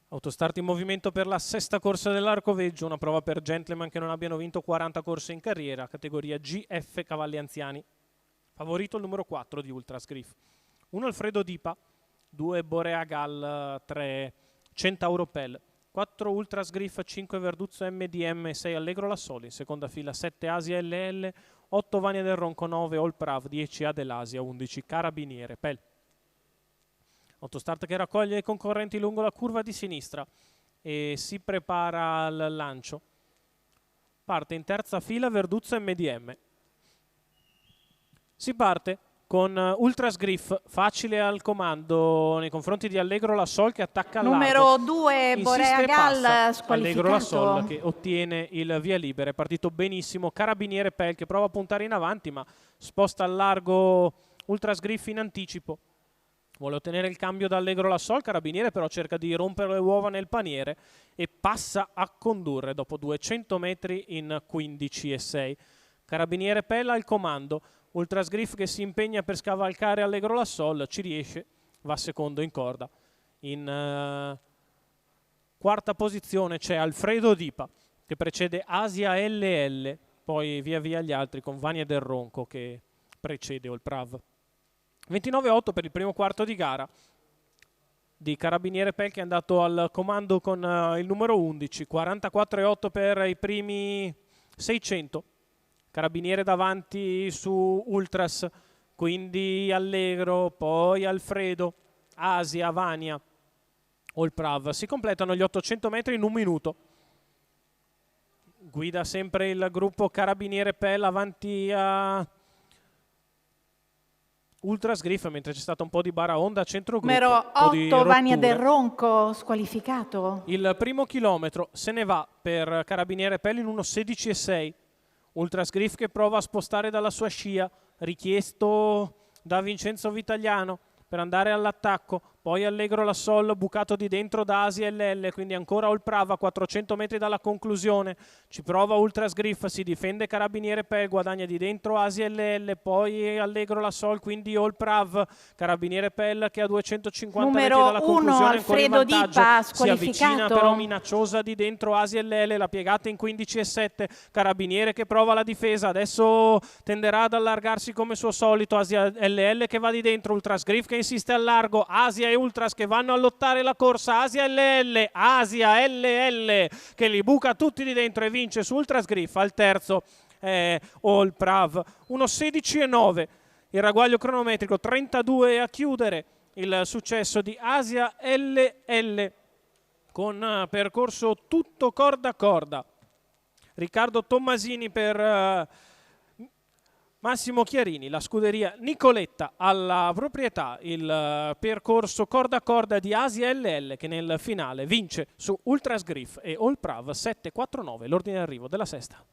Autostart in movimento per la sesta corsa dell'Arcoveggio, una prova per gentleman che non abbiano vinto 40 corse in carriera, categoria GF cavalli anziani. Favorito il numero 4 di Ultras Griff. 1 Alfredo Dipa, 2 Boreagal, 3 Centauro Pel, 4 Ultras Griff, 5 Verduzzo MDM, 6 Allegro Lassoli, in seconda fila 7 Asia LL, 8 Vania del Ronco, 9 All Prav, 10 Adelasia, 11 Carabiniere Pel. Autostart che raccoglie i concorrenti lungo la curva di sinistra e si prepara al lancio. Parte in terza fila Verduzzo MDM. Si parte con Ultras Griff, facile al comando nei confronti di Allegro Lassol che attacca al numero 2 Boreagal squalificato. Allegro Lassol che ottiene il via libera, è partito benissimo. Carabiniere Pel che prova a puntare in avanti ma sposta al largo Ultras Griff in anticipo. Vuole ottenere il cambio da Allegro Lassol, Carabiniere però cerca di rompere le uova nel paniere e passa a condurre dopo 200 metri in 15,6. Carabiniere Pella al comando, Ultras Griff che si impegna per scavalcare Allegro Lassol, ci riesce, va secondo in corda. In quarta posizione c'è Alfredo Dipa che precede Asia LL, poi via via gli altri con Vania del Ronco che precede All Prav. 29,8 per il primo quarto di gara di Carabiniere Pel che è andato al comando con il numero 11, 44,8 per i primi 600. Carabiniere davanti su Ultras, quindi Allegro, poi Alfredo, Asia, Vania, All Prav. Si completano gli 800 metri in un minuto. Guida sempre il gruppo Carabiniere Pel avanti a Ultras Griff, mentre c'è stato un po' di baraonda a centro gruppo. Numero 8 Vania del Ronco squalificato. Il primo chilometro se ne va per Carabiniere Pel in 1,16,6. Ultras Griff che prova a spostare dalla sua scia, richiesto da Vincenzo Vitagliano per andare all'attacco. Poi Allegro Lassol bucato di dentro da Asia LL, quindi ancora All Prav a 400 metri dalla conclusione. Ci prova Ultras Griff, si difende Carabiniere Pel, guadagna di dentro Asia LL, poi Allegro Lassol, quindi All Prav. Carabiniere Pel che a 250 metri dalla conclusione ancora in vantaggio. Si avvicina però minacciosa di dentro Asia LL, la piegata in 15,7. Carabiniere che prova la difesa, adesso tenderà ad allargarsi come suo solito. Asia LL che va di dentro, Ultras Griff che insiste al largo, Asia e Ultras che vanno a lottare la corsa, Asia LL che li buca tutti di dentro e vince su Ultras Griff. Al terzo All Prav, 1,16,9 il ragguaglio cronometrico, 32 a chiudere il successo di Asia LL con percorso tutto corda a corda. Riccardo Tommasini per Massimo Chiarini, la scuderia Nicoletta alla proprietà, il percorso corda a corda di Asia LL che nel finale vince su Ultras Griff e All Prav 7-4-9, l'ordine d'arrivo della sesta.